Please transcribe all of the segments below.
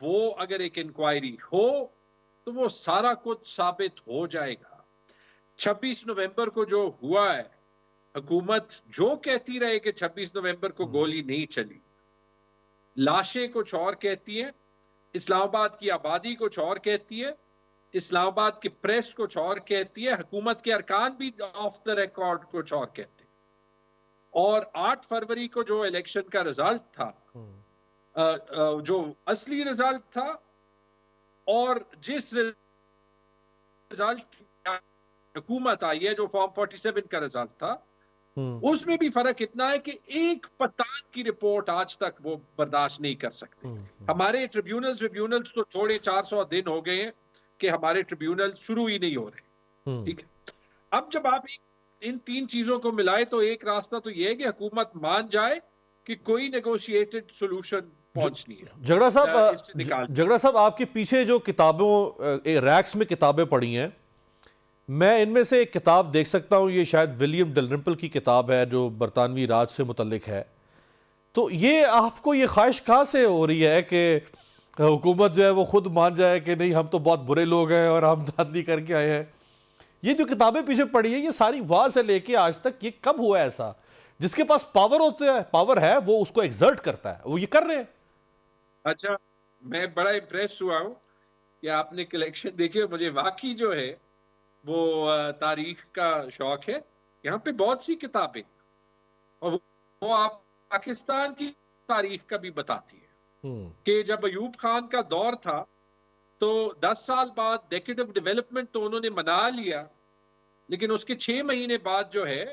وہ اگر ایک انکوائری ہو تو وہ سارا کچھ ثابت ہو جائے گا. 26 نومبر کو جو ہوا ہے، حکومت جو کہتی رہے کہ 26 نومبر کو گولی نہیں چلی، لاشیں کچھ اور کہتی ہیں، اسلام آباد کی آبادی کچھ اور کہتی ہے، اسلام آباد کی پریس کچھ اور کہتی ہے، حکومت کے ارکان بھی آف دا ریکارڈ کچھ اور کہتے ہیں. اور 8 فروری کو جو الیکشن کا رزلٹ تھا، جو اصلی رزلٹ تھا اور جس رزلٹ حکومت آئی ہے جو فارم 47 کا رزلٹ تھا، اس میں بھی فرق اتنا ہے کہ ایک پتان کی رپورٹ آج تک وہ برداشت نہیں کر سکتے. ہمارے ٹریبیونلز تو چھوڑے 400 دن ہو گئے ہیں کہ ہمارے ٹریبیونل شروع ہی نہیں ہو رہے. ٹھیک ہے، اب جب آپ ان 3 چیزوں کو ملائے تو ایک راستہ تو یہ ہے کہ حکومت مان جائے کہ کوئی نیگوشیٹڈ سولوشن پہنچنی ہے. جھگڑا صاحب آپ کے پیچھے جو کتابوں ریکس میں کتابیں پڑھی ہیں، میں ان میں سے ایک کتاب دیکھ سکتا ہوں، یہ شاید ولیم ڈلرمپل کی کتاب ہے جو برطانوی راج سے متعلق ہے. تو یہ آپ کو یہ خواہش کہاں سے ہو رہی ہے کہ حکومت جو ہے وہ خود مان جائے کہ نہیں ہم تو بہت برے لوگ ہیں اور ہم دھاندلی کر کے آئے ہیں؟ یہ جو کتابیں پیچھے پڑھی ہیں یہ ساری وہاں سے لے کے آج تک، یہ کب ہوا ایسا؟ جس کے پاس پاور ہوتا ہے، پاور ہے، وہ اس کو ایگزرٹ کرتا ہے، وہ یہ کر رہے ہیں. اچھا، میں بڑا امپریس ہوا ہوں کہ آپ نے کلیکشن دیکھے. مجھے واقعی جو ہے وہ تاریخ کا شوق ہے. یہاں پہ بہت سی کتابیں اور وہ آپ پاکستان کی تاریخ کا بھی بتاتی ہے کہ جب ایوب خان کا دور تھا تو 10 سال بعد ڈیکیڈ آف ڈیولپمنٹ تو انہوں نے منا لیا، لیکن اس کے 6 مہینے بعد جو ہے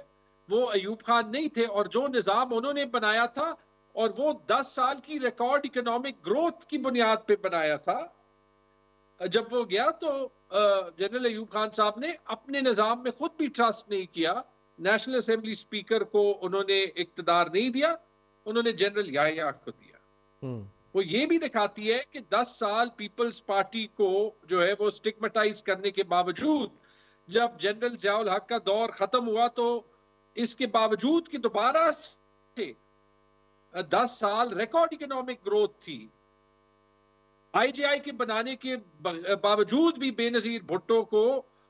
وہ ایوب خان نہیں تھے، اور جو نظام انہوں نے بنایا تھا اور وہ 10 سال کی ریکارڈ اکنامک گروتھ کی بنیاد پہ بنایا تھا، جب وہ گیا تو جنرل ایوب خان صاحب نے اپنے نظام میں خود بھی ٹرسٹ نہیں کیا. نیشنل اسمبلی اسپیکر کو انہوں نے اقتدار نہیں دیا، انہوں نے جنرل یحییٰ کو دیا. وہ یہ بھی دکھاتی ہے کہ 10 سال پیپلز پارٹی کو جو ہے وہ سٹگمیٹائز کرنے کے باوجود جب جنرل ضیاء الحق کا دور ختم ہوا تو اس کے باوجود کہ دوبارہ سے 10 سال ریکارڈ اکنامک گروتھ تھی. آئی جی آئی کے بنانے کے باوجود بھی بے نظیر بھٹو کو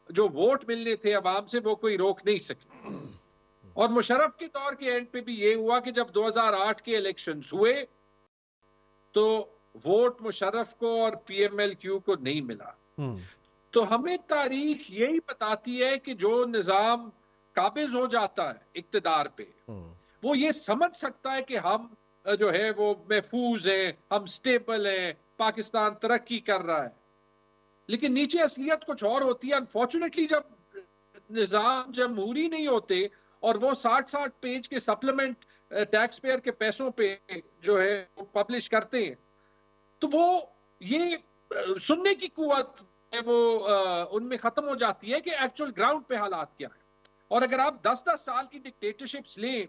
جو ووٹ ملنے تھے عوام سے وہ کوئی روک نہیں سکے. اور مشرف کے دور کے اینڈ پہ بھی یہ ہوا کہ جب 2008 کے الیکشنز ہوئے تو ووٹ مشرف کو اور پی ایم ایل کیو کو نہیں ملا. تو ہمیں تاریخ یہی بتاتی ہے کہ جو نظام قابض ہو جاتا ہے اقتدار پہ، وہ یہ سمجھ سکتا ہے کہ ہم جو ہے وہ محفوظ ہیں، ہم سٹیبل ہیں، پاکستان ترقی کر رہا ہے، لیکن نیچے اصلیت کچھ اور ہوتی ہے. انفارچونیٹلی جب نظام جمہوری نہیں ہوتے اور وہ 60 پیج کے سپلیمنٹ ٹیکس پیئر کے پیسوں پہ جو ہے پبلش کرتے ہیں تو وہ یہ سننے کی قوت وہ ان میں ختم ہو جاتی ہے کہ ایکچوئل گراؤنڈ پہ حالات کیا ہے. اور اگر آپ 10 سال کی ڈکٹیٹرشپس لیں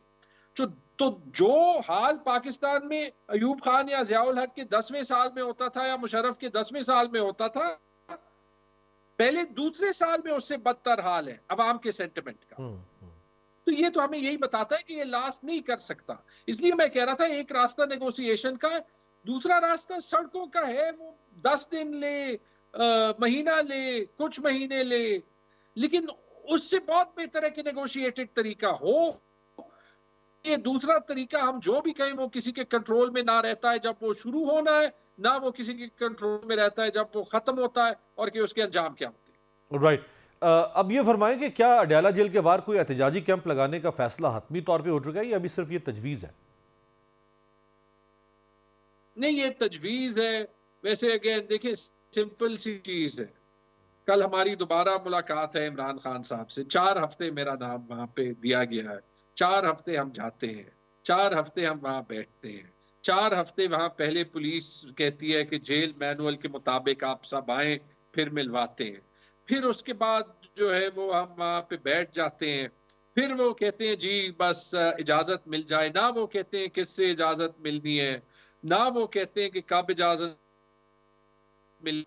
تو جو حال پاکستان میں ایوب خان یا ضیاء الحق کے 10ویں سال میں ہوتا تھا یا مشرف کے 10ویں سال میں ہوتا تھا، پہلے دوسرے سال میں اس سے بدتر حال ہے عوام کے سینٹیمنٹ کا. تو یہ تو ہمیں یہی بتاتا ہے کہ یہ لاسٹ نہیں کر سکتا. اس لیے میں کہہ رہا تھا ایک راستہ نیگوسیشن کا ہے، دوسرا راستہ سڑکوں کا ہے. وہ 10 دن لے، مہینہ لے، کچھ مہینے لے، لیکن اس سے بہت بہتر ہے کہ نیگوشیٹڈ طریقہ ہو. یہ دوسرا طریقہ ہم جو بھی کہیں وہ کسی کے کنٹرول میں نہ رہتا ہے جب وہ شروع ہونا ہے، نہ وہ کسی کے کنٹرول میں رہتا ہے جب وہ ختم ہوتا ہے اور کہ اس کے انجام کیا ہوتے ہیں. رائٹ. اب یہ فرمائیں کہ کیا اڈیالہ جیل کے باہر کوئی احتجاجی کیمپ لگانے کا فیصلہ حتمی طور پہ ہو چکا ہے یا ابھی صرف یہ تجویز ہے؟ نہیں، یہ تجویز ہے. ویسے اگین دیکھیں سمپل سی چیز ہے. کل ہماری دوبارہ ملاقات ہے عمران خان صاحب سے. 4 ہفتے میرا نام وہاں پہ دیا گیا ہے. 4 ہفتے ہم جاتے ہیں، 4 ہفتے ہم وہاں بیٹھتے ہیں، 4 ہفتے وہاں پہلے پولیس کہتی ہے کہ جیل مینول کے مطابق آپ سب آئیں، پھر ملواتے ہیں. پھر اس کے بعد جو ہے وہ ہم وہاں پہ بیٹھ جاتے ہیں. پھر وہ کہتے ہیں جی بس اجازت مل جائے. نہ وہ کہتے ہیں کس سے اجازت ملنی ہے، نہ وہ کہتے ہیں کہ کب اجازت مل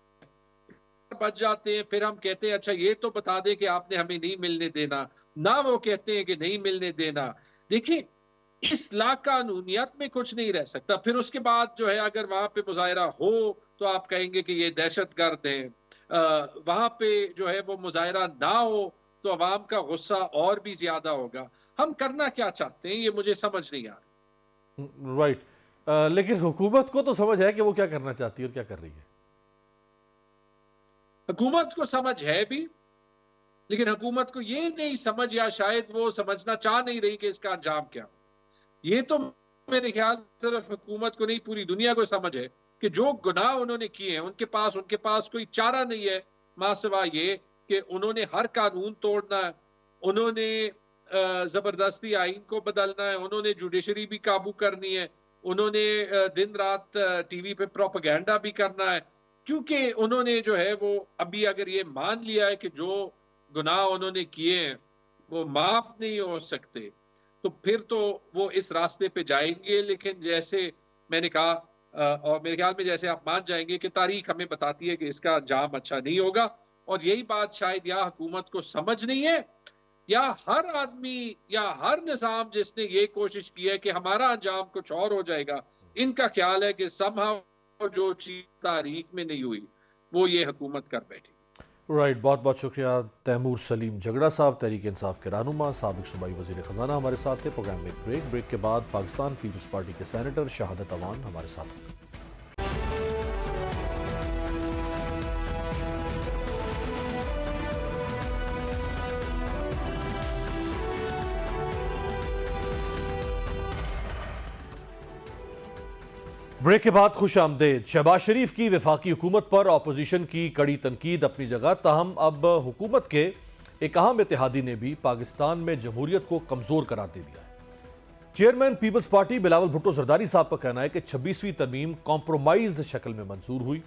بچ جاتے ہیں. پھر ہم کہتے ہیں اچھا یہ تو بتا دیں کہ آپ نے ہمیں نہیں ملنے دینا. نہ وہ کہتے ہیں کہ نہیں ملنے دینا. دیکھیں اس لا قانونیت میں کچھ نہیں رہ سکتا. پھر اس کے بعد جو ہے اگر وہاں پہ مظاہرہ ہو تو آپ کہیں گے کہ یہ دہشت گرد ہیں، وہاں پہ جو ہے وہ مظاہرہ نہ ہو تو عوام کا غصہ اور بھی زیادہ ہوگا. ہم کرنا کیا چاہتے ہیں یہ مجھے سمجھ نہیں آ رہا. رائٹ. لیکن حکومت کو تو سمجھ ہے کہ وہ کیا کرنا چاہتی ہے اور کیا کر رہی ہے. حکومت کو سمجھ ہے بھی، لیکن حکومت کو یہ نہیں سمجھ، یا شاید وہ سمجھنا چاہ نہیں رہی کہ اس کا انجام کیا. یہ تو میرے خیال صرف حکومت کو نہیں پوری دنیا کو سمجھ ہے کہ جو گناہ انہوں نے کیے ہیں ان کے پاس کوئی چارہ نہیں ہے ماں سوا یہ کہ انہوں نے ہر قانون توڑنا ہے، انہوں نے زبردستی آئین کو بدلنا ہے، انہوں نے جوڈیشری بھی قابو کرنی ہے، انہوں نے دن رات ٹی وی پہ پروپیگنڈا بھی کرنا ہے، کیونکہ انہوں نے جو ہے وہ ابھی اگر یہ مان لیا ہے کہ جو گناہ انہوں نے کیے ہیں وہ معاف نہیں ہو سکتے، تو پھر تو وہ اس راستے پہ جائیں گے. لیکن جیسے میں نے کہا اور میرے خیال میں جیسے آپ مان جائیں گے کہ تاریخ ہمیں بتاتی ہے کہ اس کا انجام اچھا نہیں ہوگا. اور یہی بات شاید یا حکومت کو سمجھ نہیں ہے، یا ہر آدمی یا ہر نظام جس نے یہ کوشش کی ہے کہ ہمارا انجام کچھ اور ہو جائے گا، ان کا خیال ہے کہ somehow جو چیز تاریخ میں نہیں ہوئی وہ یہ حکومت کر بیٹھی. رائٹ. بہت بہت شکریہ تیمور سلیم جھگڑا صاحب، تحریک انصاف کے رہنما، سابق صوبائی وزیر خزانہ ہمارے ساتھ تھے. پروگرام میں بریک کے بعد پاکستان پیپلز پارٹی کے سینیٹر شہادت اوان ہمارے ساتھ ہوں گے. بریک کے بعد خوش آمدید. شہباز شریف کی وفاقی حکومت پر اپوزیشن کی کڑی تنقید اپنی جگہ، تاہم اب حکومت کے ایک اہم اتحادی نے بھی پاکستان میں جمہوریت کو کمزور قرار دے دیا ہے. چیئرمین پیپلز پارٹی بلاول بھٹو زرداری صاحب کا کہنا ہے کہ 26ویں ترمیم کمپرومائزڈ شکل میں منظور ہوئی.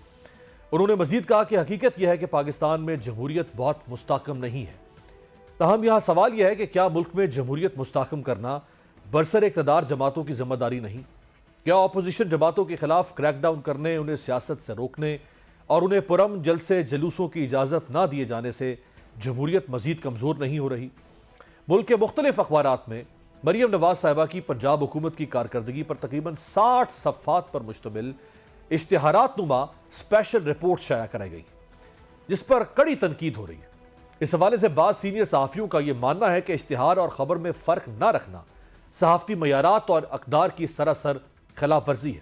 انہوں نے مزید کہا کہ حقیقت یہ ہے کہ پاکستان میں جمہوریت بہت مستحکم نہیں ہے. تاہم یہاں سوال یہ ہے کہ کیا ملک میں جمہوریت مستحکم کرنا برسر اقتدار جماعتوں کی ذمہ داری نہیں؟ کیا اپوزیشن جماعتوں کے خلاف کریک ڈاؤن کرنے، انہیں سیاست سے روکنے اور انہیں پرامن جلسے جلوسوں کی اجازت نہ دیے جانے سے جمہوریت مزید کمزور نہیں ہو رہی؟ ملک کے مختلف اخبارات میں مریم نواز صاحبہ کی پنجاب حکومت کی کارکردگی پر تقریباً 60 صفحات پر مشتمل اشتہارات نما اسپیشل رپورٹ شائع کرائی گئی، جس پر کڑی تنقید ہو رہی ہے. اس حوالے سے بعض سینئر صحافیوں کا یہ ماننا ہے کہ اشتہار اور خبر میں فرق نہ رکھنا صحافتی معیارات اور اقدار کی سراسر خلاف ورزی ہے.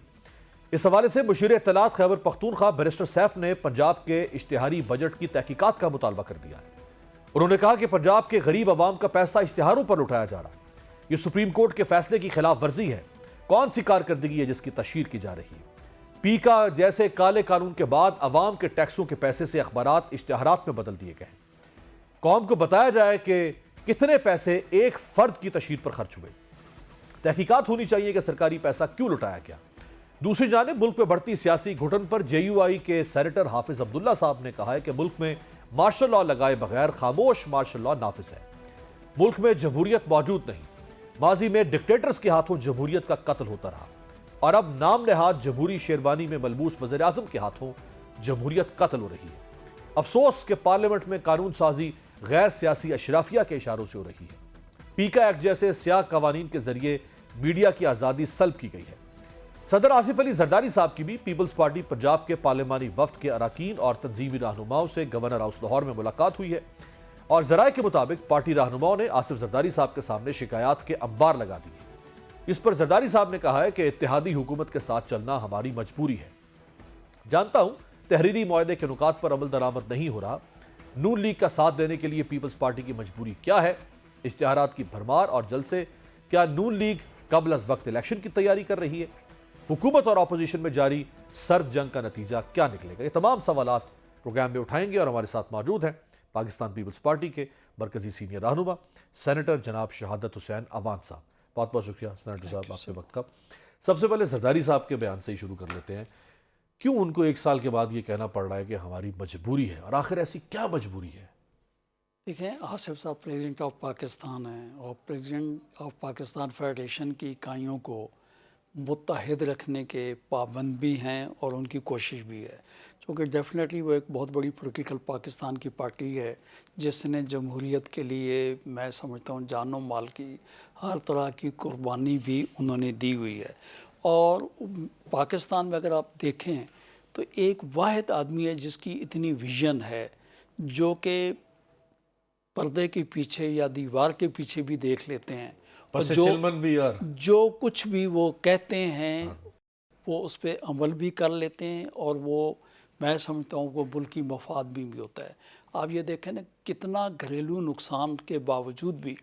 اس حوالے سے مشیر اطلاعات خیبر پختونخوا بیرسٹر سیف نے پنجاب کے اشتہاری بجٹ کی تحقیقات کا مطالبہ کر دیا ہے. انہوں نے کہا کہ پنجاب کے غریب عوام کا پیسہ اشتہاروں پر لٹایا جا رہا ہے. یہ سپریم کورٹ کے فیصلے کی خلاف ورزی ہے. کون سی کارکردگی ہے جس کی تشہیر کی جا رہی ہے؟ پیکا جیسے کالے قانون کے بعد عوام کے ٹیکسوں کے پیسے سے اخبارات اشتہارات میں بدل دیے گئے ہیں. قوم کو بتایا جائے کہ کتنے پیسے ایک فرد کی تشہیر پر خرچ ہوئے. تحقیقات ہونی چاہیے کہ سرکاری پیسہ کیوں لٹایا گیا. دوسری جانب ملک میں بڑھتی سیاسی گھٹن پر جے یو آئی کے سینیٹر حافظ عبداللہ صاحب نے کہا ہے کہ ملک میں مارشل لاء لگائے بغیر خاموش مارشل لاء نافذ ہے. ملک میں جمہوریت موجود نہیں. ماضی میں ڈکٹیٹرز کے ہاتھوں جمہوریت کا قتل ہوتا رہا اور اب نام نہاد جمہوری شیروانی میں ملبوس وزیر اعظم کے ہاتھوں جمہوریت قتل ہو رہی ہے. افسوس کہ پارلیمنٹ میں قانون سازی غیر سیاسی اشرافیہ کے اشاروں سے ہو رہی ہے. پیکا ایکٹ جیسے سیاہ قوانین کے ذریعے میڈیا کی آزادی سلب کی گئی ہے. صدر آصف علی زرداری صاحب کی بھی پیپلز پارٹی پنجاب کے پارلیمانی وفد کے اراکین اور تنظیمی رہنماؤں سے گورنر ہاؤس لاہور میں ملاقات ہوئی ہے اور ذرائع کے مطابق پارٹی رہنماؤں نے آصف زرداری صاحب کے سامنے شکایات کے انبار لگا دیے. اس پر زرداری صاحب نے کہا ہے کہ اتحادی حکومت کے ساتھ چلنا ہماری مجبوری ہے. جانتا ہوں تحریری معاہدے کے نکات پر عمل درآمد نہیں ہو رہا. نون لیگ کا ساتھ دینے کے لیے پیپلز پارٹی کی مجبوری کیا ہے؟ اشتہارات کی بھرمار اور جلسے. کیا نون لیگ قبل از وقت الیکشن کی تیاری کر رہی ہے؟ حکومت اور اپوزیشن میں جاری سرد جنگ کا نتیجہ کیا نکلے گا؟ یہ تمام سوالات پروگرام میں اٹھائیں گے اور ہمارے ساتھ موجود ہیں پاکستان پیپلز پارٹی کے مرکزی سینئر رہنما سینیٹر جناب شہادت حسین اوان صاحب. بہت بہت شکریہ سینیٹر صاحب آپ کے وقت کا. سب سے پہلے زرداری صاحب کے بیان سے ہی شروع کر لیتے ہیں. کیوں ان کو 1 سال کے بعد یہ کہنا پڑ رہا ہے کہ ہماری مجبوری ہے، اور آخر ایسی کیا مجبوری ہے؟ دیکھیں، آصف صاحب پریزیڈنٹ آف پاکستان ہیں اور پریزیڈنٹ آف پاکستان فیڈریشن کی اکائیوں کو متحد رکھنے کے پابند بھی ہیں اور ان کی کوشش بھی ہے، چونکہ ڈیفینیٹلی وہ ایک بہت بڑی پولیٹیکل پاکستان کی پارٹی ہے جس نے جمہوریت کے لیے میں سمجھتا ہوں جان و مال کی ہر طرح کی قربانی بھی انہوں نے دی ہوئی ہے. اور پاکستان میں اگر آپ دیکھیں تو ایک واحد آدمی ہے جس کی اتنی ویژن ہے، جو کہ پردے کے پیچھے یا دیوار کے پیچھے بھی دیکھ لیتے ہیں، اور پس چلمن بھی یار جو کچھ بھی وہ کہتے ہیں وہ اس پہ عمل بھی کر لیتے ہیں، اور وہ میں سمجھتا ہوں وہ ملکی مفاد بھی ہوتا ہے۔ آپ یہ دیکھیں نا، کتنا گھریلو نقصان کے باوجود بھی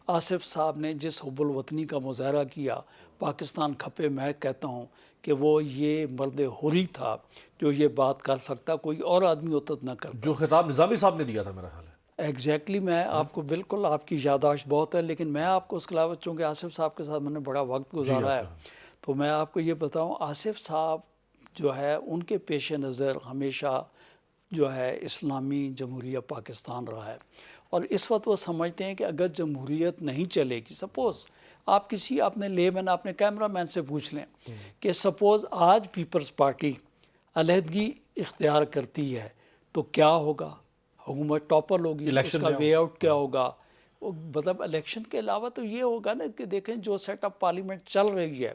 آصف صاحب نے جس حب الوطنی کا مظاہرہ کیا، پاکستان کھپے، میں کہتا ہوں کہ وہ یہ مرد حری تھا جو یہ بات کر سکتا، کوئی اور آدمی ہوتا نہ کرتا۔ جو خطاب نظامی صاحب نے دیا تھا میرا خیال ہے۔ ایگزیکٹلی میں آپ کو بالکل، آپ کی یادداشت بہت ہے، لیکن میں آپ کو اس کے علاوہ، چونکہ آصف صاحب کے ساتھ میں نے بڑا وقت گزارا ہے، تو میں آپ کو یہ بتاؤں، آصف صاحب جو ہے ان کے پیش نظر ہمیشہ جو ہے اسلامی جمہوریہ پاکستان رہا ہے، اور اس وقت وہ سمجھتے ہیں کہ اگر جمہوریت نہیں چلے گی، سپوز آپ کسی اپنے لے مین، اپنے کیمرہ مین سے پوچھ لیں کہ سپوز آج پیپلز پارٹی علیحدگی اختیار کرتی ہے تو کیا ہوگا؟ حکومت ٹاپر ہوگی، اس کا وے آؤٹ کیا ہوگا؟ مطلب الیکشن کے علاوہ تو یہ ہوگا نا کہ دیکھیں جو سیٹ اپ پارلیمنٹ چل رہی ہے،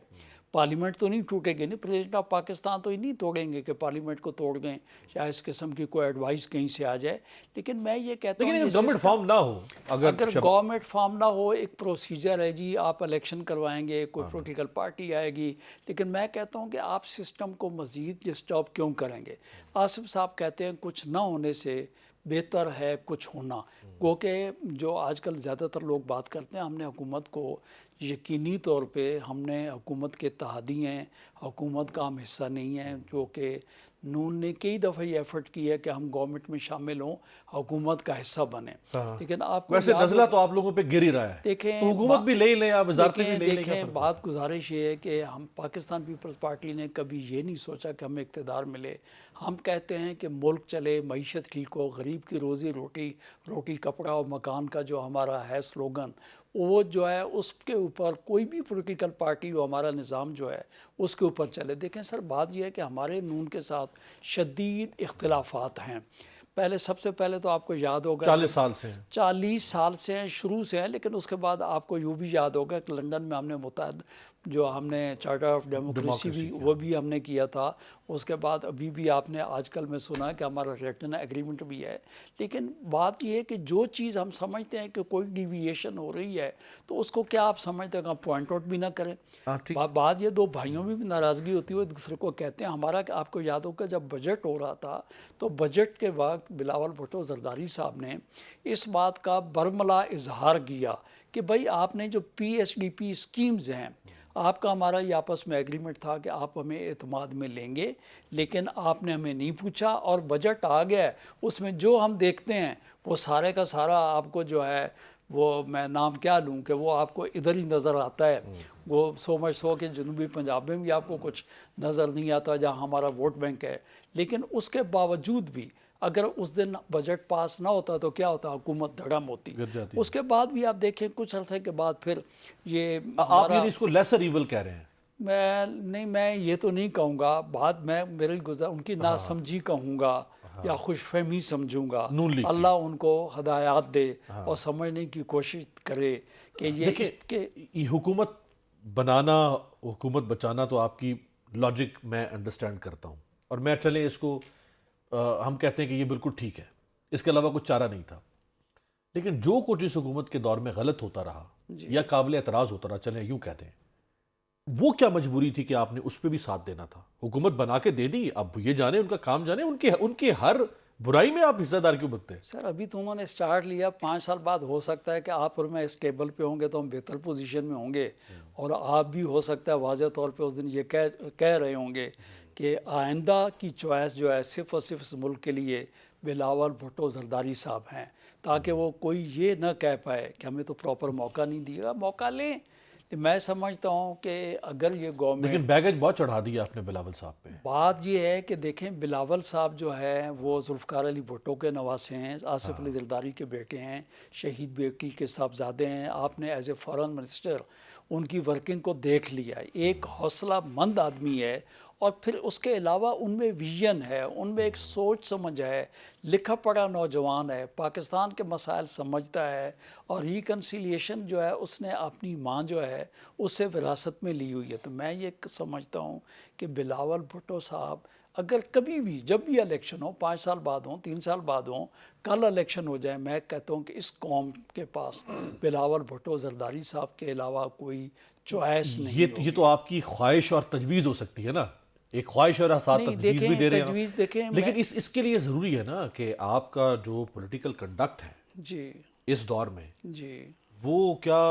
پارلیمنٹ تو نہیں ٹوٹے گی، نہیں، پریزیڈنٹ آف پاکستان تو ہی نہیں توڑیں گے کہ پارلیمنٹ کو توڑ دیں، شاید اس قسم کی کوئی ایڈوائس کہیں سے آ جائے۔ لیکن میں یہ کہتا ہوں، لیکن گورنمنٹ فارم نہ ہو، اگر گورنمنٹ فارم نہ ہو، ایک پروسیجر ہے جی، آپ الیکشن کروائیں گے، کوئی پولیٹیکل پارٹی آئے گی، لیکن میں کہتا ہوں کہ آپ سسٹم کو مزید ڈسٹرب کیوں کریں گے؟ آصف صاحب کہتے ہیں کچھ نہ ہونے سے بہتر ہے کچھ ہونا، کیونکہ جو آج کل زیادہ تر لوگ بات کرتے ہیں، ہم نے حکومت کو یقینی طور پہ، ہم نے حکومت کے اتحادی ہیں، حکومت کا ہم حصہ نہیں ہیں، جو کہ نون نے کئی دفعہ یہ ایفرٹ کی ہے کہ ہم گورنمنٹ میں شامل ہوں، حکومت کا حصہ بنیں، لیکن آپ کو ویسے نزلہ تو آپ لوگوں پہ گر ہی رہا ہے، دیکھیں، تو حکومت بھی لے لیں، آپ وزارتیں بھی لے لیں۔ دیکھیں بات گزارش یہ ہے کہ ہم پاکستان پیپلز پارٹی نے کبھی یہ نہیں سوچا کہ ہمیں اقتدار ملے۔ ہم کہتے ہیں کہ ملک چلے، معیشت ٹھیک ہو، غریب کی روزی روٹی، روٹی کپڑا اور مکان کا جو ہمارا ہے سلوگن، وہ جو ہے اس کے اوپر کوئی بھی پولیٹیکل پارٹی ہو، ہمارا نظام جو ہے اس کے اوپر چلے۔ دیکھیں سر، بات یہ ہے کہ ہمارے نون کے ساتھ شدید اختلافات ہیں۔ پہلے، سب سے پہلے تو آپ کو یاد ہوگا 40 سال سے 40 سال سے ہیں، شروع سے ہیں، لیکن اس کے بعد آپ کو یوں بھی یاد ہوگا کہ لندن میں ہم نے متحد جو ہم نے چارٹر آف ڈیموکریسی بھی وہ بھی ہم نے کیا تھا۔ اس کے بعد ابھی بھی آپ نے آج کل میں سنا کہ ہمارا ریٹن ایگریمنٹ بھی ہے، لیکن بات یہ ہے کہ جو چیز ہم سمجھتے ہیں کہ کوئی ڈیویشن ہو رہی ہے تو اس کو کیا آپ سمجھتے ہیں کہ پوائنٹ آؤٹ بھی نہ کریں؟ بات یہ، دو بھائیوں میں بھی ناراضگی ہوتی ہے، ایک دوسرے کو کہتے ہیں۔ ہمارا، آپ کو یاد ہوگا جب بجٹ ہو رہا تھا تو بجٹ کے وقت بلاول بھٹو زرداری صاحب نے اس بات کا برملا اظہار کیا کہ بھائی آپ نے جو P S D P schemes ہیں، آپ کا ہمارا یہ آپس میں ایگریمنٹ تھا کہ آپ ہمیں اعتماد میں لیں گے، لیکن آپ نے ہمیں نہیں پوچھا، اور بجٹ آ گیا ہے، اس میں جو ہم دیکھتے ہیں وہ سارے کا سارا آپ کو جو ہے، وہ میں نام کیا لوں کہ وہ آپ کو ادھر ہی نظر آتا ہے۔ وہ سو کہ جنوبی پنجاب میں بھی آپ کو کچھ نظر نہیں آتا جہاں ہمارا ووٹ بینک ہے، لیکن اس کے باوجود بھی اگر اس دن بجٹ پاس نہ ہوتا تو کیا ہوتا؟ حکومت دھڑم ہوتی۔ اس کے بعد بھی آپ دیکھیں کچھ عرصے کے بعد پھر یہ آپ یعنی اس کو لیسر ایول کہہ رہے ہیں؟ میں یہ تو نہیں کہوں گا، بات میں میرے ان کی ناسمجھی کہوں گا یا خوش فہمی سمجھوں گا۔ اللہ ان کو ہدایات دے اور سمجھنے کی کوشش کرے کہ یہ حکومت بنانا، حکومت بچانا تو آپ کی لاجک میں انڈرسٹینڈ کرتا ہوں، اور میں چلیں اس کو ہم کہتے ہیں کہ یہ بالکل ٹھیک ہے، اس کے علاوہ کچھ چارہ نہیں تھا، لیکن جو کچھ اس حکومت کے دور میں غلط ہوتا رہا یا قابل اعتراض ہوتا رہا، چلیں یوں کہتے ہیں، وہ کیا مجبوری تھی کہ آپ نے اس پہ بھی ساتھ دینا تھا؟ حکومت بنا کے دے دی، اب یہ جانے ان کا کام جانے، ان کی ہر برائی میں آپ حصہ دار کیوں بنتے ہیں؟ سر ابھی تو انہوں نے سٹارٹ لیا، 5 سال بعد ہو سکتا ہے کہ آپ اور میں اس ٹیبل پہ ہوں گے تو ہم بہتر پوزیشن میں ہوں گے، اور آپ بھی ہو سکتا ہے واضح طور پہ اس دن یہ کہہ رہے ہوں گے کہ آئندہ کی چوائس جو ہے صرف اور صرف اس ملک کے لیے بلاول بھٹو زرداری صاحب ہیں، تاکہ وہ کوئی یہ نہ کہہ پائے کہ ہمیں تو پراپر موقع نہیں دیا۔ موقع لیں۔ میں سمجھتا ہوں کہ اگر یہ گورنمنٹ، لیکن بیگیج بہت چڑھا دیا آپ نے بلاول صاحب پہ۔ بات یہ ہے کہ دیکھیں بلاول صاحب جو ہے وہ ذوالفقار علی بھٹو کے نواسے ہیں، آصف علی زرداری کے بیٹے ہیں، شہید بیٹی کے صاحبزادے ہیں۔ آپ نے ایز اے فارن منسٹر ان کی ورکنگ کو دیکھ لیا، ایک حوصلہ مند آدمی ہے، اور پھر اس کے علاوہ ان میں ویژن ہے، ان میں ایک سوچ سمجھ ہے، لکھا پڑھا نوجوان ہے، پاکستان کے مسائل سمجھتا ہے، اور ریکنسیلیشن جو ہے اس نے اپنی ماں جو ہے اس سے وراثت میں لی ہوئی ہے۔ تو میں یہ سمجھتا ہوں کہ بلاول بھٹو صاحب اگر کبھی بھی جب بھی الیکشن ہو 5 سال بعد ہوں 3 سال بعد ہوں کل الیکشن ہو جائے میں کہتا ہوں کہ اس قوم کے پاس بلاول بھٹو زرداری صاحب کے علاوہ کوئی چوائس نہیں یہ تو آپ کی خواہش اور تجویز ہو سکتی ہے نا، ایک خواہش اور ساتھ نہیں، تجویز بھی دے رہے تجویز ہیں، دیکھیں لیکن اس کے لیے ضروری ہے نا کہ آپ کا جو پولیٹیکل کنڈکٹ ہے جی اس دور میں جی وہ کیا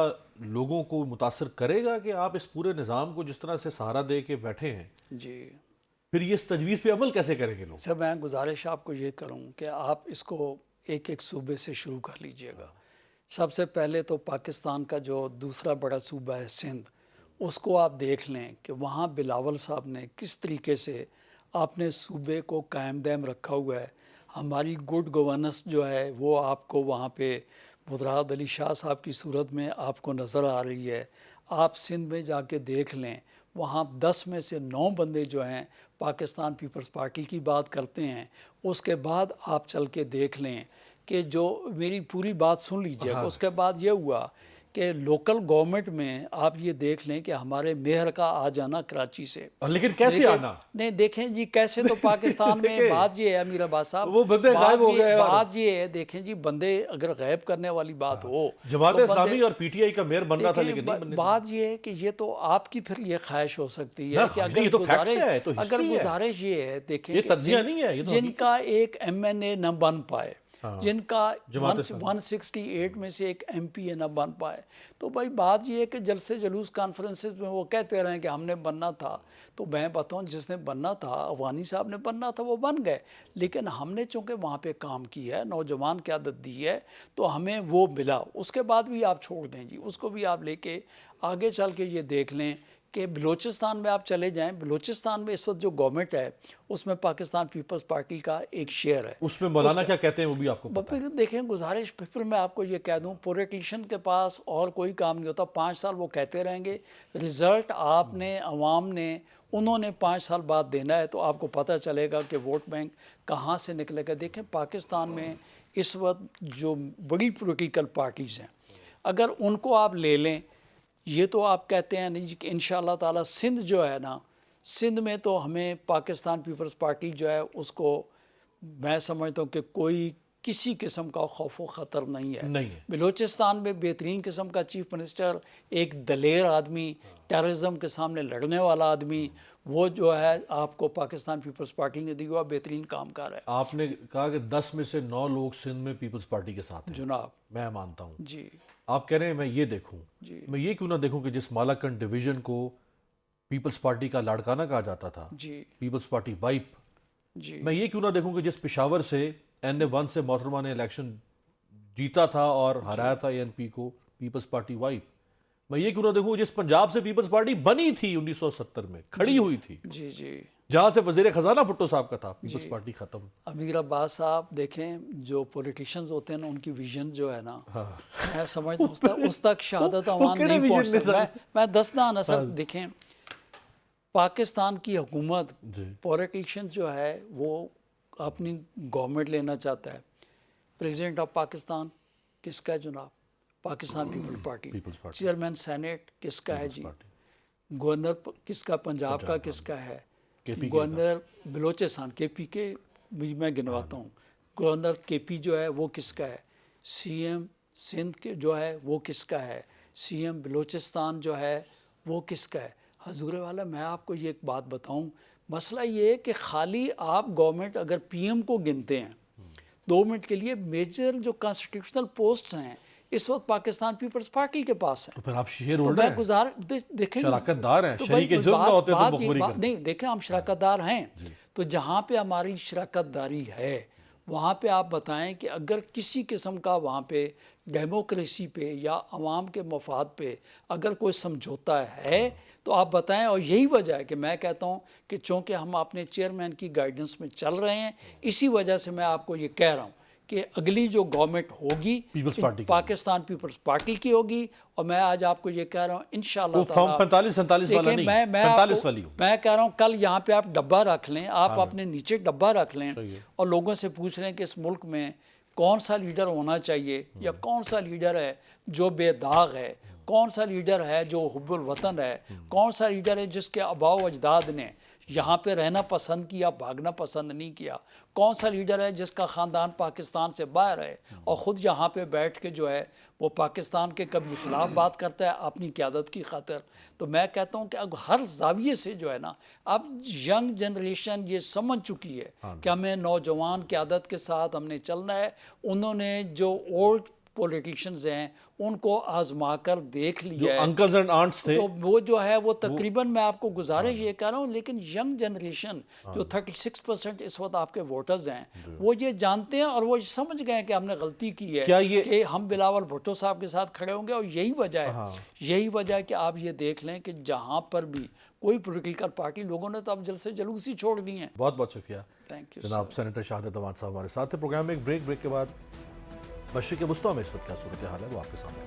لوگوں کو متاثر کرے گا کہ آپ اس پورے نظام کو جس طرح سے سہارا دے کے بیٹھے ہیں، جی پھر یہ اس تجویز پہ عمل کیسے کریں گے لوگ؟ سر میں گزارش آپ کو یہ کروں کہ آپ اس کو ایک ایک صوبے سے شروع کر لیجئے گا. سب سے پہلے تو پاکستان کا جو دوسرا بڑا صوبہ ہے سندھ، اس کو آپ دیکھ لیں کہ وہاں بلاول صاحب نے کس طریقے سے اپنے صوبے کو قائم دائم رکھا ہوا ہے. ہماری گڈ گورننس جو ہے وہ آپ کو وہاں پہ بدراد علی شاہ صاحب کی صورت میں آپ کو نظر آ رہی ہے. آپ سندھ میں جا کے دیکھ لیں، وہاں 10 میں سے 9 بندے جو ہیں پاکستان پیپلز پارٹی کی بات کرتے ہیں. اس کے بعد آپ چل کے دیکھ لیں کہ جو میری پوری بات سن لیجئے. اس کے بعد یہ ہوا کہ لوکل گورنمنٹ میں آپ یہ دیکھ لیں کہ ہمارے میئر کا آ جانا کراچی سے. لیکن کیسے آنا؟ نہیں دیکھیں جی کیسے، تو پاکستان میں بات یہ ہے امیر عباس صاحب، وہ بندے غائب ہو گئے. بات یہ ہے دیکھیں جی، بندے اگر غائب کرنے والی بات ہو، جماعت اسلامی اور پی ٹی آئی کا میئر بن رہا تھا لیکن نہیں بننے. بات یہ ہے کہ یہ تو آپ کی پھر یہ خواہش ہو سکتی ہے کہ اگر گزارش یہ ہے دیکھیں جن کا ایک ایم این اے نہ بن پائے، جن کا 168 میں سے ایک ایم پی اے نہ بن پائے، تو بھائی بات یہ ہے کہ جلسے جلوس کانفرنسز میں وہ کہتے رہے کہ ہم نے بننا تھا. تو میں بتاؤں جس نے بننا تھا، افغانی صاحب نے بننا تھا، وہ بن گئے. لیکن ہم نے چونکہ وہاں پہ کام کی ہے، نوجوان قیادت دی ہے، تو ہمیں وہ ملا. اس کے بعد بھی آپ چھوڑ دیں جی، اس کو بھی آپ لے کے آگے چل کے یہ دیکھ لیں کہ بلوچستان میں آپ چلے جائیں. بلوچستان میں اس وقت جو گورنمنٹ ہے اس میں پاکستان پیپلز پارٹی کا ایک شیئر ہے. اس میں مولانا کیا کہتے ہیں وہ بھی آپ کو پتہ ہے. دیکھیں گزارش پھر میں آپ کو یہ کہہ دوں، پولیٹیشین کے پاس اور کوئی کام نہیں ہوتا. 5 سال وہ کہتے رہیں گے، رزلٹ آپ نے، عوام نے، انہوں نے 5 سال بعد دینا ہے. تو آپ کو پتہ چلے گا کہ ووٹ بینک کہاں سے نکلے گا. دیکھیں پاکستان میں اس وقت جو بڑی پولیٹیکل پارٹیز ہیں، اگر ان کو آپ لے لیں، یہ تو آپ کہتے ہیں نہیں کہ انشاءاللہ تعالی سندھ جو ہے نا، سندھ میں تو ہمیں پاکستان پیپلز پارٹی جو ہے اس کو میں سمجھتا ہوں کہ کوئی کسی قسم کا خوف و خطر نہیں ہے. بلوچستان میں بہترین قسم کا چیف منسٹر، ایک دلیر آدمی، ٹیررزم کے سامنے لڑنے والا آدمی، وہ جو ہے آپ کو پاکستان پیپلز پارٹی نے دی ہوا بہترین کام کر رہا ہے. آپ نے کہا کہ 10 میں سے 9 لوگ سندھ میں پیپلز پارٹی کے ساتھ ہیں. جناب میں مانتا ہوں. جی آپ کہہ رہے ہیں میں یہ دیکھوں، میں یہ کیوں نہ دیکھوں کہ جس مالاکنڈ ڈویژن کو پیپلز پارٹی کا لاڑکانہ کہا جاتا تھا، جی پیپلز پارٹی وائپ، جی میں یہ کیوں نہ دیکھوں کہ جس پشاور سے NA1 سے محترمہ نے الیکشن جیتا تھا اور ہرایا تھا ANP کو، پیپلز پارٹی وائپ. میں یہ کیوں نہ دیکھوں جس پنجاب سے پیپلز پارٹی بنی تھی 1970 میں، کھڑی ہوئی تھی، جی جی جہاں سے وزیر خزانہ بھٹو صاحب کا تھا، پیپلز پارٹی ختم. امیر عباس صاحب دیکھیں جو پولیٹیشنز ہوتے ہیں نا، ان کی ویژن جو ہے نا، میں سمجھتا ہوں اس تک شہادت عوام نہیں پہنچ سکتا. میں دسنا نا سر، دیکھیں پاکستان کی حکومت، پولیٹیشن جو ہے وہ اپنی گورنمنٹ لینا چاہتا ہے. پریزیڈنٹ آف پاکستان کس کا ہے جناب؟ Pakistan people party. Chairman senate کس کا ہے جی؟ گورنر کس کا پنجاب کا کس کا ہے؟ گورنر بلوچستان کے پی کے میں گنواتا ہوں. گورنر کے پی جو ہے وہ کس کا ہے؟ سی ایم سندھ کے جو ہے وہ کس کا ہے؟ سی ایم بلوچستان جو ہے وہ کس کا ہے؟ حضور والا میں آپ کو یہ ایک بات بتاؤں، مسئلہ یہ ہے کہ خالی آپ گورنمنٹ اگر پی ایم کو گنتے ہیں 2 منٹ کے لیے، میجر جو کانسٹیٹیوشنل پوسٹس ہیں اس وقت پاکستان پیپلز پارٹی کے پاس ہے. تو پھر آپ شیئر ہولڈر ہیں، دیکھیں شراکت دار ہیں، شریک جرم نہ ہوتے تو مخبری کرتے. نہیں دیکھیں ہم شراکت دار ہیں، تو جہاں پہ ہماری شراکت داری ہے وہاں پہ آپ بتائیں کہ اگر کسی قسم کا وہاں پہ ڈیموکریسی پہ یا عوام کے مفاد پہ اگر کوئی سمجھوتا ہے تو آپ بتائیں. اور یہی وجہ ہے کہ میں کہتا ہوں کہ چونکہ ہم اپنے چیئرمین کی گائیڈنس میں چل رہے ہیں، اسی وجہ سے میں آپ کو یہ کہہ رہا ہوں کہ اگلی جو گورنمنٹ ہوگی پاکستان پیپلز پارٹی کی ہوگی. اور میں آج آپ کو یہ کہہ رہا ہوں انشاءاللہ تعالیٰ 45-47 والا نہیں، 45 والی ہوں. میں کہہ رہا ہوں کل یہاں پہ آپ ڈبہ رکھ لیں، آپ اپنے نیچے ڈبہ رکھ لیں اور لوگوں سے پوچھ لیں کہ اس ملک میں کون سا لیڈر ہونا چاہیے، یا کون سا لیڈر ہے جو بے داغ ہے، کون سا لیڈر ہے جو حب الوطن ہے، کون سا لیڈر ہے جس کے آباء و اجداد نے یہاں پہ رہنا پسند کیا، بھاگنا پسند نہیں کیا؟ کون سا لیڈر ہے جس کا خاندان پاکستان سے باہر ہے اور خود یہاں پہ بیٹھ کے جو ہے وہ پاکستان کے کبھی خلاف بات کرتا ہے اپنی قیادت کی خاطر؟ تو میں کہتا ہوں کہ اب ہر زاویے سے جو ہے نا، اب ینگ جنریشن یہ سمجھ چکی ہے کہ ہمیں نوجوان قیادت کے ساتھ ہم نے چلنا ہے۔ انہوں نے جو اولڈ پولیٹیشینز ہیں ان کو آزما کر دیکھ لیا ہے، انکلز اینڈ آنٹس تھے، تو وہ جو ہے وہ تقریباً میں آپ کو گزارش یہ کہہ رہا ہوں، لیکن ینگ جنریشن جو 36% اس وقت آپ کے ووٹرز ہیں وہ یہ جانتے ہیں اور وہ سمجھ گئے ہیں کہ ہم نے غلطی کی ہے کہ ہم بلاول بھٹو صاحب کے ساتھ کھڑے ہوں گے، اور یہی وجہ ہے کہ آپ یہ دیکھ لیں کہ جہاں پر بھی کوئی پولیٹیکل پارٹی، لوگوں نے تو اب جلسے جلوس ہی چھوڑ دی ہیں۔ بہت بہت شکریہ تھینک یو جناب سینیٹر شہادت امان صاحب ہمارے ساتھ تھے پروگرام میں۔ ایک بریک کے بعد مشرق وسطیٰ میں اس وقت کیا صورتحال ہے وہ آپ کے سامنے۔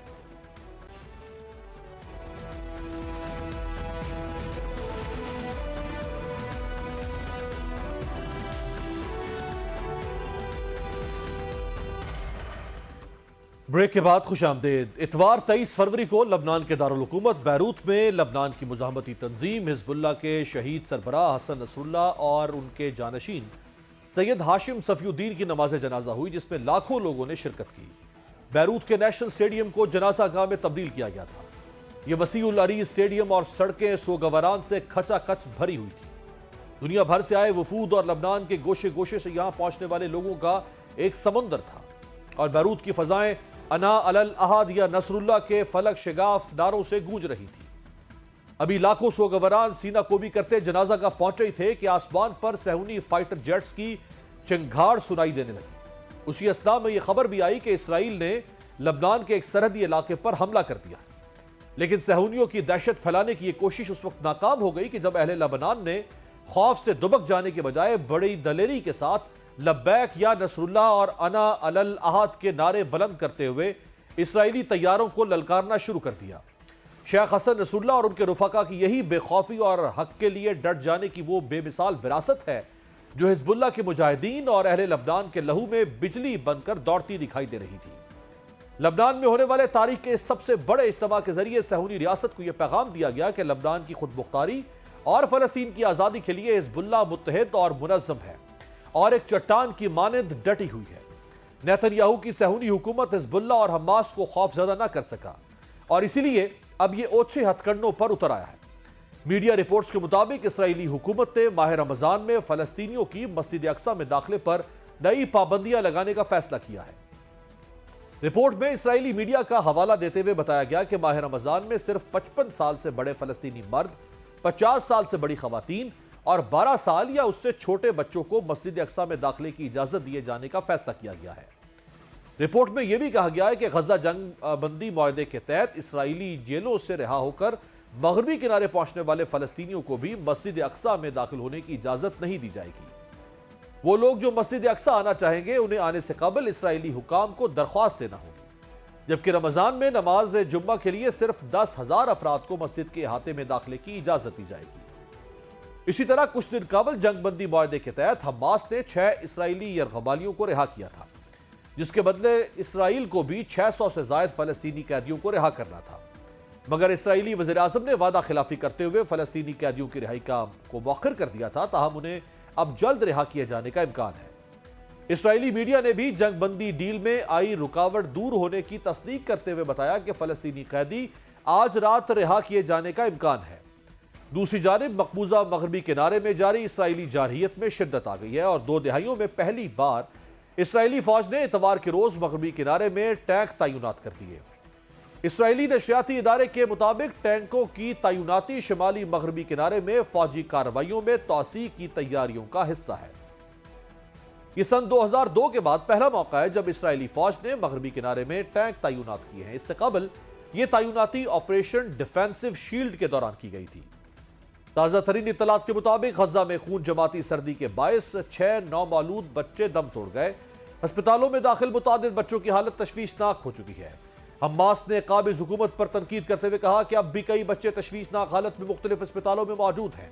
بریک کے بعد خوش آمدید۔ اتوار 23 فروری کو لبنان کے دارالحکومت بیروت میں لبنان کی مزاحمتی تنظیم حزب اللہ کے شہید سربراہ حسن نصر اللہ اور ان کے جانشین سید ہاشم صفی الدین کی نماز جنازہ ہوئی، جس میں لاکھوں لوگوں نے شرکت کی۔ بیروت کے نیشنل سٹیڈیم کو جنازہ گاہ میں تبدیل کیا گیا تھا۔ یہ وسیع العریض سٹیڈیم اور سڑکیں سوگواران سے کھچا کھچ بھری ہوئی تھی۔ دنیا بھر سے آئے وفود اور لبنان کے گوشے گوشے سے یہاں پہنچنے والے لوگوں کا ایک سمندر تھا، اور بیروت کی فضائیں انا الاحد یا نصر اللہ کے فلک شگاف نعروں سے گونج رہی تھی۔ ابھی لاکھوں سوگواران سینہ کوبی کرتے جنازہ گاہ پہنچے ہی تھے کہ آسمان پر صہیونی فائٹر جیٹس کی چنگھاڑ سنائی دینے لگی۔ اسی اثناء میں یہ خبر بھی آئی کہ اسرائیل نے لبنان کے ایک سرحدی علاقے پر حملہ کر دیا، لیکن صہیونیوں کی دہشت پھیلانے کی یہ کوشش اس وقت ناکام ہو گئی کہ جب اہل لبنان نے خوف سے دبک جانے کے بجائے بڑی دلیری کے ساتھ لبیک یا نصر اللہ اور انا الاحد کے نعرے بلند کرتے ہوئے اسرائیلی طیاروں کو للکارنا شروع کر دیا۔ شیخ حسن نصر اللہ اور ان کے رفقا کی یہی بے خوفی اور حق کے لیے ڈٹ جانے کی وہ بے مثال وراثت ہے جو حزب اللہ کے مجاہدین اور اہل لبنان کے لہو میں بجلی بن کر دوڑتی دکھائی دے رہی تھی۔ لبنان میں ہونے والے تاریخ کے سب سے بڑے اجتماع کے ذریعے صہیونی ریاست کو یہ پیغام دیا گیا کہ لبنان کی خود مختاری اور فلسطین کی آزادی کے لیے حزب اللہ متحد اور منظم ہے اور ایک چٹان کی مانند ڈٹی ہوئی ہے۔ نیتن یاہو کی صہیونی حکومت حزب اللہ اور حماس کو خوف زدہ نہ کر سکا، اور اسی لیے اب یہ اوچھے ہتھ کنڈوں پر اتر آیا ہے۔ میڈیا رپورٹس کے مطابق اسرائیلی حکومت نے ماہ رمضان میں فلسطینیوں کی مسجد اقصی میں داخلے پر نئی پابندیاں لگانے کا فیصلہ کیا ہے۔ رپورٹ میں اسرائیلی میڈیا کا حوالہ دیتے ہوئے بتایا گیا کہ ماہ رمضان میں صرف 55 سال سے بڑے فلسطینی مرد، 50 سال سے بڑی خواتین اور 12 سال یا اس سے چھوٹے بچوں کو مسجد اقصی میں داخلے کی اجازت دیے جانے کا فیصلہ کیا گیا ہے۔ رپورٹ میں یہ بھی کہا گیا ہے کہ غزہ جنگ بندی معاہدے کے تحت اسرائیلی جیلوں سے رہا ہو کر مغربی کنارے پہنچنے والے فلسطینیوں کو بھی مسجد اقصی میں داخل ہونے کی اجازت نہیں دی جائے گی۔ وہ لوگ جو مسجد اقصی آنا چاہیں گے انہیں آنے سے قبل اسرائیلی حکام کو درخواست دینا ہوگی، جبکہ رمضان میں نماز جمعہ کے لیے صرف 10,000 افراد کو مسجد کے احاطے میں داخلے کی اجازت دی جائے گی۔ اسی طرح کچھ دن قبل جنگ بندی معاہدے کے تحت حماس نے 6 اسرائیلی یرغمالیوں کو رہا کیا تھا، جس کے بدلے اسرائیل کو بھی 600 سے زائد فلسطینی قیدیوں کو رہا کرنا تھا، مگر اسرائیلی وزیراعظم نے وعدہ خلافی کرتے ہوئے فلسطینی قیدیوں کی رہائی کو مؤخر کر دیا تھا، تاہم انہیں اب جلد رہا کیے جانے کا امکان ہے۔ اسرائیلی میڈیا نے بھی جنگ بندی ڈیل میں آئی رکاوٹ دور ہونے کی تصدیق کرتے ہوئے بتایا کہ فلسطینی قیدی آج رات رہا کیے جانے کا امکان ہے۔ دوسری جانب مقبوضہ مغربی کنارے میں جاری اسرائیلی جارحیت میں شدت آ گئی ہے اور 2 دہائیوں میں پہلی بار اسرائیلی فوج نے اتوار کے روز مغربی کنارے میں ٹینک تعینات کر دیے۔ اسرائیلی نشریاتی ادارے کے مطابق ٹینکوں کی تعیناتی شمالی مغربی کنارے میں فوجی کارروائیوں میں توسیع کی تیاریوں کا حصہ ہے۔ یہ سن 2002 کے بعد پہلا موقع ہے جب اسرائیلی فوج نے مغربی کنارے میں ٹینک تعینات کیے ہیں۔ اس سے قبل یہ تعیناتی آپریشن ڈیفینسو شیلڈ کے دوران کی گئی تھی۔ تازہ ترین اطلاعات کے مطابق غزہ میں خون جماتی سردی کے باعث 6 نومولود بچے دم توڑ گئے۔ ہسپتالوں میں داخل متعدد بچوں کی حالت تشویشناک ہو چکی ہے۔ حماس نے قابض حکومت پر تنقید کرتے ہوئے کہا کہ اب بھی کئی بچے تشویشناک حالت میں مختلف اسپتالوں میں موجود ہیں۔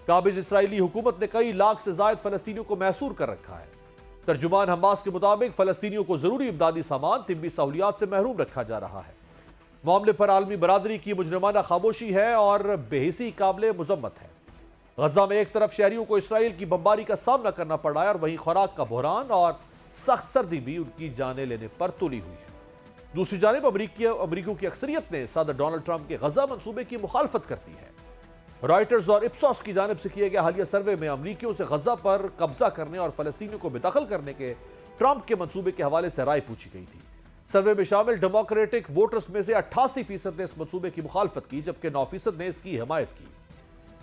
قابض اسرائیلی حکومت نے کئی لاکھ سے زائد فلسطینیوں کو محصور کر رکھا ہے۔ ترجمان حماس کے مطابق فلسطینیوں کو ضروری امدادی سامان، طبی سہولیات سے محروم رکھا جا رہا ہے۔ معاملے پر عالمی برادری کی مجرمانہ خاموشی ہے اور بے حسی قابل مذمت ہے۔ غزہ میں ایک طرف شہریوں کو اسرائیل کی بمباری کا سامنا کرنا پڑا ہے اور وہیں خوراک کا بحران اور سخت سردی بھی ان کی جانیں لینے پر تلی ہوئی ہے۔ دوسری جانب امریکیوں کی اکثریت نے صدر ڈونلڈ ٹرمپ کے غزہ منصوبے کی مخالفت کرتی ہے۔ رائٹرز اور اپسوس کی جانب سے کیے گئے حالیہ سروے میں امریکیوں سے غزہ پر قبضہ کرنے اور فلسطینیوں کو بے دخل کرنے کے ٹرمپ کے منصوبے کے حوالے سے رائے پوچھی گئی تھی۔ سروے میں شامل ڈیموکریٹک ووٹرز میں سے 88% نے اس منصوبے کی مخالفت کی جبکہ 9% نے اس کی حمایت کی۔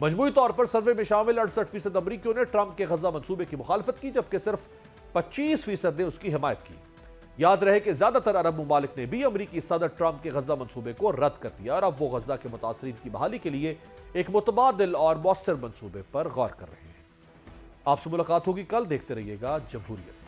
مجموعی طور پر سروے میں شامل 68% امریکیوں نے ٹرمپ کے غزہ منصوبے کی مخالفت کی جبکہ صرف 25% نے اس کی حمایت کی۔ یاد رہے کہ زیادہ تر عرب ممالک نے بھی امریکی صدر ٹرمپ کے غزہ منصوبے کو رد کر دیا اور اب وہ غزہ کے متاثرین کی بحالی کے لیے ایک متبادل اور مؤثر منصوبے پر غور کر رہے ہیں۔ آپ سے ملاقات ہوگی کل، دیکھتے رہیے گا جمہوریت۔